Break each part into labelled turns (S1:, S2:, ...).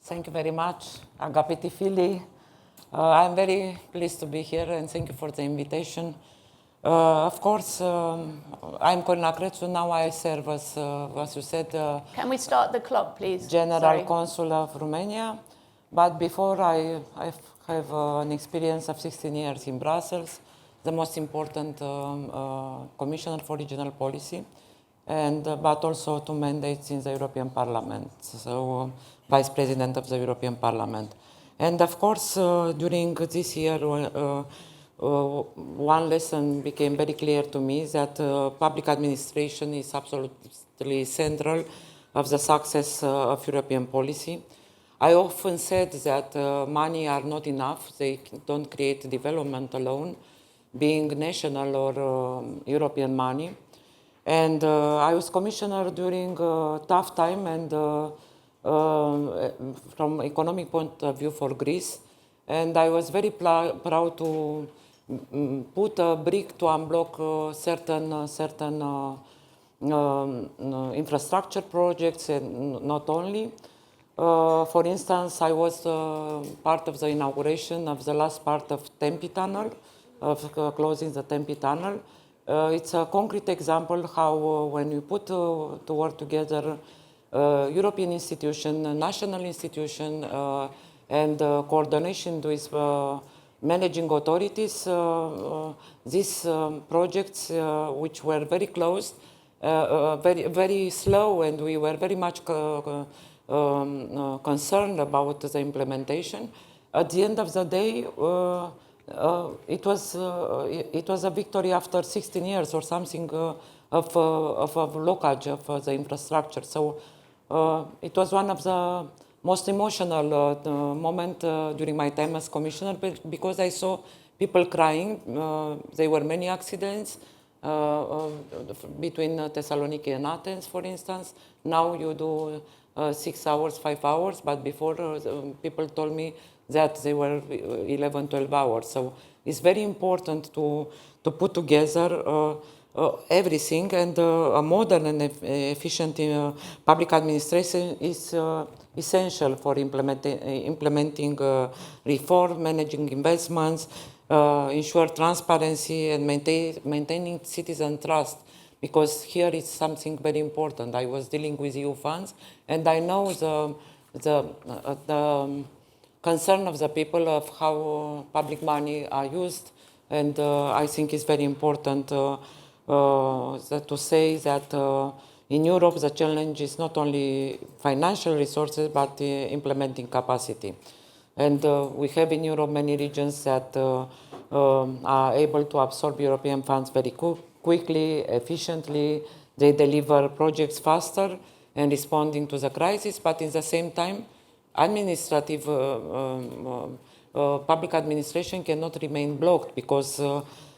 S1: Thank you very much, Agapiti Fili. I'm very pleased to be here and thank you for the invitation. Of course, I'm Corina Crețu. Now I serve as you said,
S2: Can we start the clock, please?
S1: General Consul of Romania. But before I have an experience of 16 years in Brussels, the most important Commissioner for Regional Policy, and but also 2 mandates in the European Parliament, so Vice President of the European Parliament. And of course, during this year, one lesson became very clear to me, that public administration is absolutely central of the success of European policy. I often said that money are not enough, they don't create development alone, being national or European money. And I was commissioner during a tough time and from economic point of view for Greece. And I was very proud to put a brick to unblock certain infrastructure projects, and not only. For instance, I was part of the inauguration of the last part of Tempe Tunnel, of closing the Tempe Tunnel. It's a concrete example how when you put to work together European institution, national institution, and coordination with managing authorities, these projects, which were very close, very slow, and we were very much concerned about the implementation. At the end of the day, it was a victory after 16 years or something of blockage of the infrastructure. So it was one of the most emotional moment during my time as commissioner, because I saw people crying. There were many accidents between Thessaloniki and Athens, for instance. Now you do 6 hours, 5 hours, but before people told me that they were 11, 12 hours. So it's very important to put together everything, and a modern and efficient public administration is essential for implementing reform, managing investments, ensure transparency, and maintaining citizen trust. Because here is something very important. I was dealing with EU funds, and I know the concern of the people of how public money are used, and I think it's very important to say that in Europe the challenge is not only financial resources but implementing capacity. And we have in Europe many regions that are able to absorb European funds very quickly, efficiently. They deliver projects faster and responding to the crisis, but in the same time, administrative public administration cannot remain blocked, because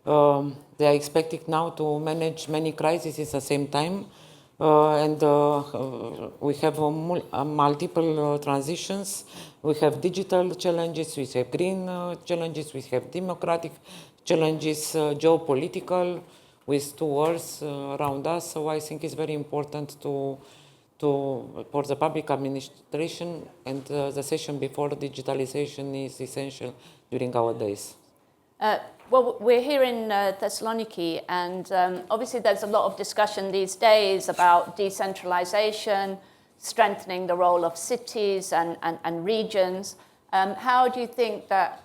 S1: they are expected now to manage many crises at the same time. And we have multiple transitions. We have digital challenges, we have green challenges, we have democratic challenges, geopolitical, with 2 wars around us. So I think it's very important for the public administration, and the session before digitalization is essential during our days.
S2: Well, we're here in Thessaloniki, and obviously there's a lot of discussion these days about decentralization, strengthening the role of cities and regions. How do you think that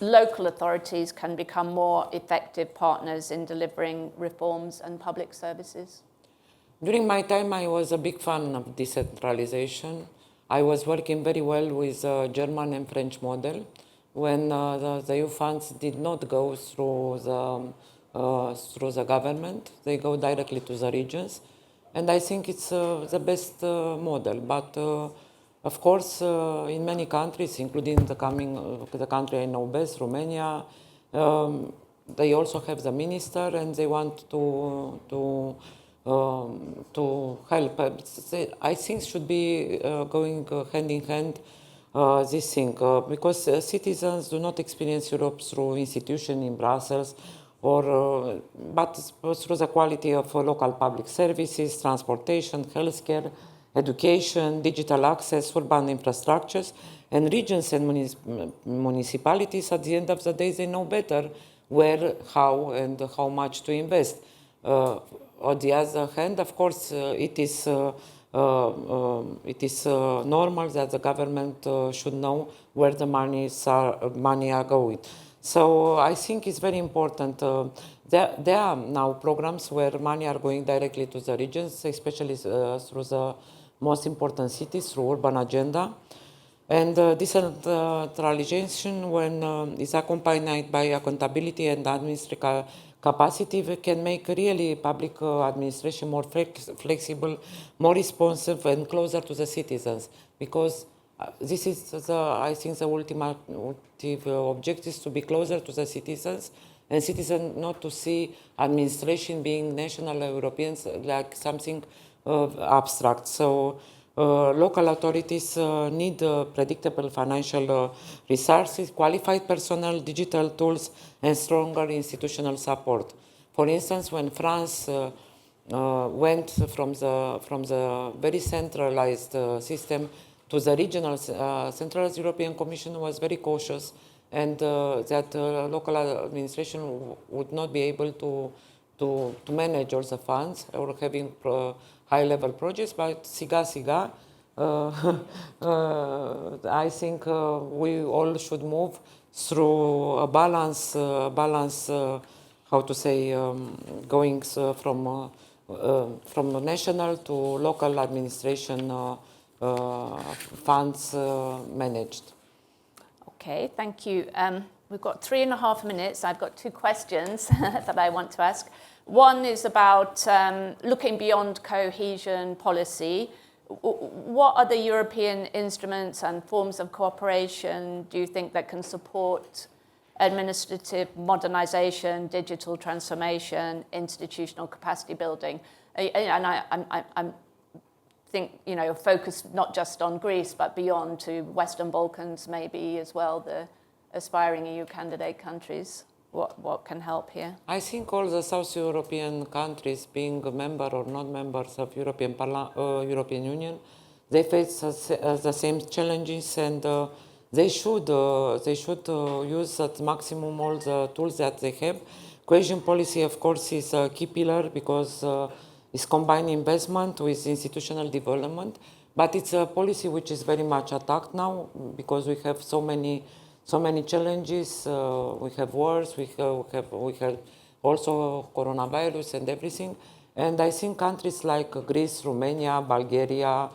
S2: local authorities can become more effective partners in delivering reforms and public services?
S1: During my time, I was a big fan of decentralization. I was working very well with the German and French model, when the EU funds did not go through the government. They go directly to the regions. And I think it's the best model. But of course, in many countries, including the country I know best, Romania, they also have the minister, and they want to help. I think should be going hand in hand, this thing, because citizens do not experience Europe through institution in Brussels, but through the quality of local public services, transportation, healthcare, education, digital access, urban infrastructures, and regions and municipalities, at the end of the day, they know better where, how, and how much to invest. On the other hand, of course, it is normal that the government should know where the money are going. So I think it's very important. There are now programs where money are going directly to the regions, especially through the most important cities, through urban agenda. And decentralization, when is accompanied by accountability and administrative capacity, we can make really public administration more flexible, more responsive, and closer to the citizens. Because this is, I think, the ultimate objective is to be closer to the citizens, and citizens not to see administration being national or European like something abstract. So local authorities need predictable financial resources, qualified personnel, digital tools, and stronger institutional support. For instance, when France went from the very centralized system to the regional, centralized European Commission was very cautious, and that local administration would not be able to manage all the funds or having high-level projects, but siga, I think we all should move through a balance, how to say, going from national to local administration funds managed.
S2: Okay, thank you. We've got 3.5 minutes. I've got 2 questions that I want to ask. One is about looking beyond cohesion policy. What other European instruments and forms of cooperation do you think that can support administrative modernization, digital transformation, institutional capacity building? And I think, you know, focus not just on Greece, but beyond to Western Balkans, maybe as well, the aspiring EU candidate countries. What can help here?
S1: I think all the South European countries, being a member or not members of European Union, they face the same challenges, and they should use at maximum all the tools that they have. Cohesion policy, of course, is a key pillar because it's combining investment with institutional development, but it's a policy which is very much attacked now because we have so many challenges. We have wars, we have also coronavirus and everything. And I think countries like Greece, Romania, Bulgaria,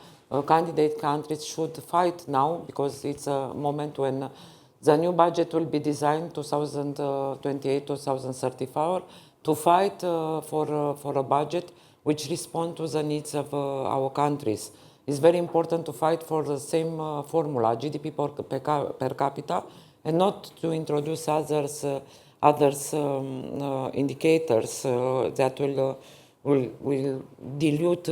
S1: candidate countries should fight now, because it's a moment when the new budget will be designed 2028-2034 to fight for a budget which responds to the needs of our countries. It's very important to fight for the same formula, GDP per capita, and not to introduce others indicators that will dilute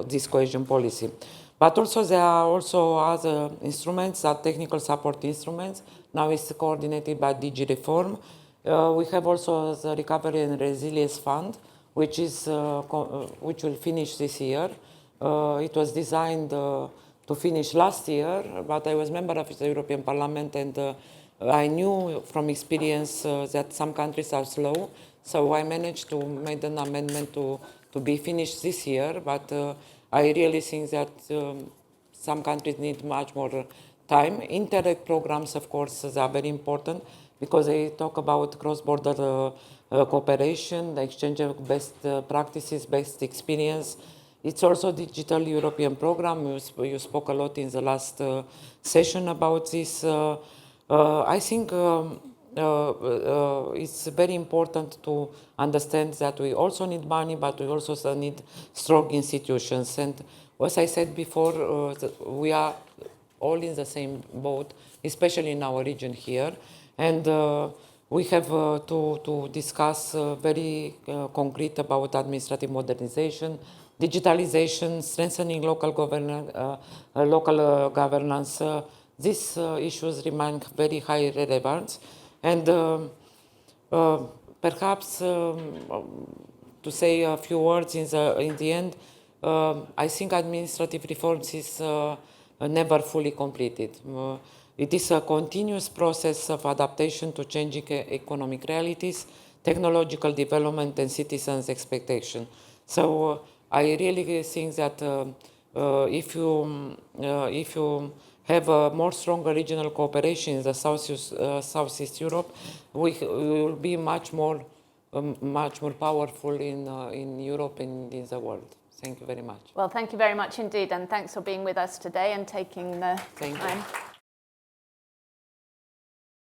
S1: this cohesion policy. But also there are also other instruments, technical support instruments. Now it's coordinated by DG Reform. We have also the Recovery and Resilience Fund, which will finish this year. It was designed to finish last year, but I was member of the European Parliament, and I knew from experience that some countries are slow, so I managed to make an amendment to be finished this year, but I really think that some countries need much more time. Interreg programs, of course, are very important because they talk about cross-border cooperation, the exchange of best practices, best experience. It's also Digital European Program. You spoke a lot in the last session about this. I think it's very important to understand that we also need money, but we also need strong institutions. And as I said before, we are all in the same boat, especially in our region here. And we have to discuss very concrete about administrative modernization, digitalization, strengthening local governance. These issues remain very high relevance. And perhaps to say a few words in the end, I think administrative reforms is never fully completed. It is a continuous process of adaptation to changing economic realities, technological development, and citizens' expectation. So I really think that if you have a more stronger regional cooperation in the Southeast Europe, we will be much more powerful in Europe and in the world. Thank you very much.
S2: Well, thank you very much indeed, and thanks for being with us today and taking the time.